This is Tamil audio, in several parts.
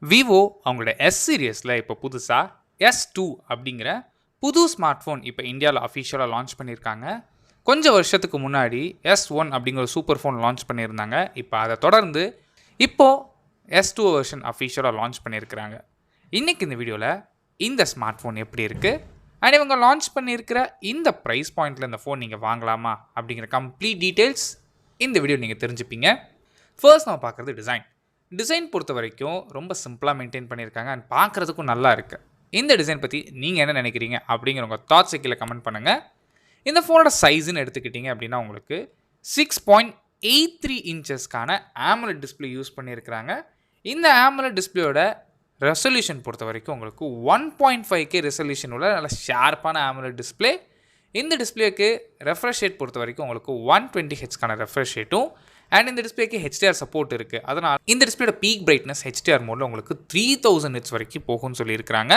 Vivo அவங்களோட S சீரிஸில் இப்போ புதுசாக S2 அப்படிங்கிற புது ஸ்மார்ட் ஃபோன் இப்போ இந்தியாவில் அஃபிஷியலாக லான்ச் பண்ணியிருக்காங்க. கொஞ்சம் வருஷத்துக்கு முன்னாடி S1 அப்படிங்கிற ஒரு சூப்பர் ஃபோன் லான்ச் பண்ணியிருந்தாங்க. இப்போ அதை தொடர்ந்து இப்போது S2 வெர்ஷன் அஃபிஷியலாக லான்ச் பண்ணியிருக்கிறாங்க. இன்றைக்கி இந்த வீடியோவில் இந்த ஸ்மார்ட் ஃபோன் எப்படி இருக்குது அண்ட் இவங்க லான்ச் பண்ணியிருக்கிற இந்த ப்ரைஸ் பாயிண்டில் இந்த ஃபோன் நீங்கள் வாங்கலாமா அப்படிங்கிற கம்ப்ளீட் டீட்டெயில்ஸ் இந்த வீடியோ நீங்கள் தெரிஞ்சுப்பீங்க. ஃபர்ஸ்ட் நம்ம பார்க்குறது டிசைன் பொறுத்த வரைக்கும் ரொம்ப சிம்பிளாக மெயின்டைன் பண்ணியிருக்காங்க அண்ட் பார்க்குறதுக்கும் நல்லா இருக்குது. இந்த டிசைன் பற்றி நீங்கள் என்ன நினைக்கிறீங்க அப்படிங்கிற உங்கள் தாட்ஸ் கீழே கமெண்ட் பண்ணுங்கள். இந்த ஃபோனோட சைஸுன்னு எடுத்துக்கிட்டிங்க அப்படின்னா உங்களுக்கு 6.83 இன்ச்சஸ்க்கான AMOLED டிஸ்பிளே யூஸ் பண்ணியிருக்கிறாங்க. இந்த AMOLED டிஸ்பிளேயோட ரெசல்யூஷன் பொறுத்த வரைக்கும் உங்களுக்கு 1.5K ரெசல்யூஷன் உள்ள நல்ல ஷார்ப்பான AMOLED டிஸ்பிளே. இந்த டிஸ்பிளேக்கு ரெஃப்ரெஷ் ரேட் பொறுத்த வரைக்கும் உங்களுக்கு 120Hzக்கான ரெஃப்ரெஷ் ரேட்டும் அண்ட் இந்த டிஸ்பிளேக்கு HDR சப்போர்ட் இருக்குது. அதனால் இந்த டிஸ்பிளேட பீக் பிரைட்னஸ் HDR மோடில் உங்களுக்கு 3000 nits வரைக்கும் போகும்னு சொல்லியிருக்கிறாங்க.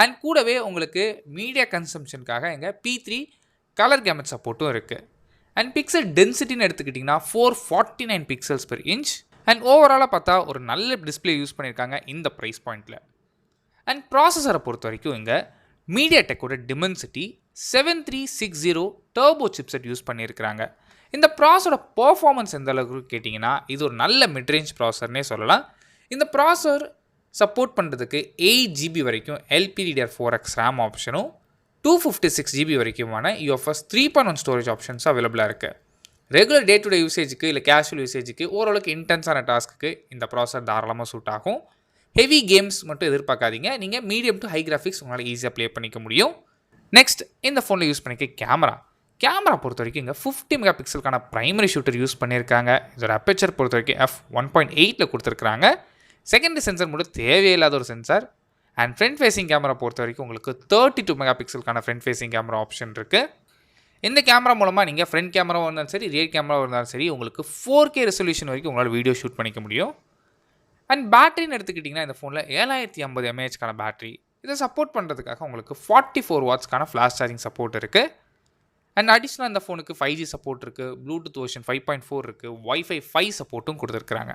அண்ட் கூடவே உங்களுக்கு மீடியா கன்சம்ஷனுக்காக இங்கே P3 கலர் கேமட் சப்போர்ட்டும் இருக்குது. அண்ட் பிக்சல் டென்சிட்டின்னு எடுத்துக்கிட்டிங்கன்னா 449 பிக்சல்ஸ் பெர் இன்ச். அண்ட் ஓவராலாக பார்த்தா ஒரு நல்ல டிஸ்பிளே யூஸ் பண்ணியிருக்காங்க இந்த ப்ரைஸ் பாயிண்டில். அண்ட் ப்ராசஸரை பொறுத்த வரைக்கும் இங்கே MediaTekோட Dimensity 7360 டர்போ சிப்செட் யூஸ் பண்ணியிருக்கிறாங்க. இந்த ப்ராசரோட பர்ஃபார்மன்ஸ் எந்த அளவுக்கு கேட்டிங்கன்னா இது ஒரு நல்ல மிட்ரேஞ்ச் ப்ராசர்னே சொல்லலாம். இந்த ப்ராசர் சப்போர்ட் பண்ணுறதுக்கு 8GB வரைக்கும் LPDDR4X RAM ஆப்ஷனும் 256GB வரைக்குமான UFS 3.1 ஸ்டோரேஜ் ஆப்ஷன்ஸ் அவைலபிளாக இருக்குது. ரெகுலர் டே டு டே யூசேஜுக்கு இல்லை கேஷுவல் யூசேஜுக்கு ஓரளவுக்கு இன்டென்ஸான டாஸ்க்கு இந்த ப்ராசர் தாராளமாக சூட் ஆகும். ஹெவி கேம்ஸ் மட்டும் எதிர்பார்க்காதீங்க. நீங்கள் மீடியம் டு ஹை கிராஃபிக்ஸ் உங்களால் ஈஸியாக ப்ளே பண்ணிக்க முடியும். நெக்ஸ்ட் இந்த ஃபோனில் யூஸ் பண்ணிக்க கேமரா பொறுத்த வரைக்கும் இங்கே 50 மெகா பிக்சலுக்கான ப்ரைமரி ஷூட்டர் யூஸ் பண்ணியிருக்காங்க. இதோட அப்பேச்சர் பொறுத்த வரைக்கும் f1.8 கொடுத்துருக்காங்க. செகண்டரி சென்சர் மட்டும் தேவையில்லாத ஒரு sensor. And front facing camera பொறுத்த வரைக்கும் உங்களுக்கு 32 மெகா பிக்சலுக்கான ஃப்ரண்ட் ஃபேஸிங் கேமரா ஆப்ஷன் இருக்குது. இந்த கேமரா மூலமாக நீங்கள் ஃப்ரண்ட் கேமராவாக இருந்தாலும் சரி ரியர் கேமராவாக இருந்தாலும் சரி உங்களுக்கு 4K ரெசல்யூஷன் வரைக்கும் உங்களால் வீடியோ ஷூட் பண்ணிக்க முடியும். அண்ட் பேட்டரின்னு எடுத்துக்கிட்டிங்கன்னா இந்த ஃபோனில் 7050 mAhக்கான பேட்டரி. இதை சப்போர்ட் பண்ணுறதுக்காக உங்களுக்கு 44 வாட்ஸ்க்கான ஃப்ளாஷ் சார்ஜிங் சப்போர்ட் இருக்குது. அண்ட் அடிஷ்னலாக இந்த ஃபோனுக்கு 5G சப்போர்ட் இருக்குது, ப்ளூடூத் வெர்ஷன் 5.4 இருக்குது, Wi-Fi 5 சப்போர்ட்டும் கொடுத்துருக்குறாங்க.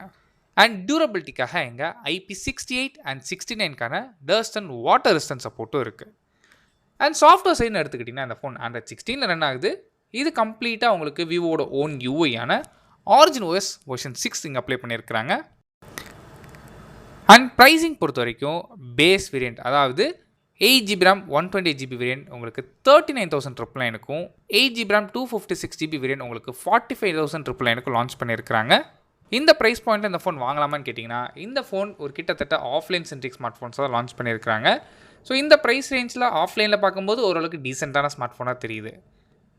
அண்ட் டியூரபிலிட்டிக்காக எங்கே IP68 அண்ட் 69க்கான டஸ்ட் அண்ட் வாட்டர் ரெசிஸ்டன்ட் சப்போர்ட்டும் இருக்குது. அண்ட் சாஃப்ட்வேர் சைடுன்னு எடுத்துக்கிட்டிங்கன்னா இந்த ஃபோன் Android 16 ரன் ஆகுது. இது கம்ப்ளீட்டாக உங்களுக்கு விவோட ஓன் யூஐயான ஆரிஜின் OS வெர்ஷன் 6 இங்கே அப்ளை பண்ணியிருக்கிறாங்க. அண்ட் ப்ரைஸிங் பொறுத்த வரைக்கும் பேஸ் வேரியண்ட் அதாவது 8GB RAM 128GB வேரியண்ட் உங்களுக்கு 39,999க்கும் 8GB RAM 256GB வேரியண்ட் உங்களுக்கு 45,999க்கும் லான்ச் பண்ணியிருக்கிறாங்க. இந்த ப்ரைஸ் பாயிண்ட்டில் இந்த ஃபோன் வாங்கலாமான்னு கேட்டிங்கன்னா இந்த ஃபோன் ஒரு கிட்டத்தட்ட ஆஃப்லைன் சென்ட்ரிக் ஸ்மார்ட் ஃபோன்ஸாக லான்ச் பண்ணியிருக்கிறாங்க. ஸோ இந்த ப்ரைஸ் ரேஞ்சில் ஆஃப்லைனில் பார்க்கும்போது ஓரளவுக்கு டீசெண்டான ஸ்மார்ட் ஃபோனாக தெரியுது.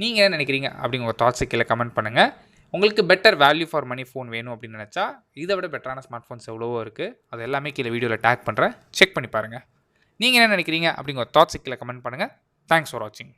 நீங்கள் என்ன நினைக்கிறீங்க அப்படிங்கிற உங்கள் தாட்ஸை கீழே கமெண்ட் பண்ணுங்கள். உங்களுக்கு better value for money phone வேணும் அப்படின்னு நினச்சா இதை விட பெட்டரான ஸ்மார்ட் ஃபோன்ஸ் எவ்வளவோ இருக்குது. அது எல்லாமே கீழே வீடியோவில் டேக் பண்ணுறேன், செக் பண்ணி பாருங்கள். நீங்கள் என்ன நினைக்கிறீங்க அப்படிங்கிற தாட்ஸ் கீழே கமெண்ட் பண்ணுங்கள். தேங்க்ஸ் ஃபார் வாட்சிங்.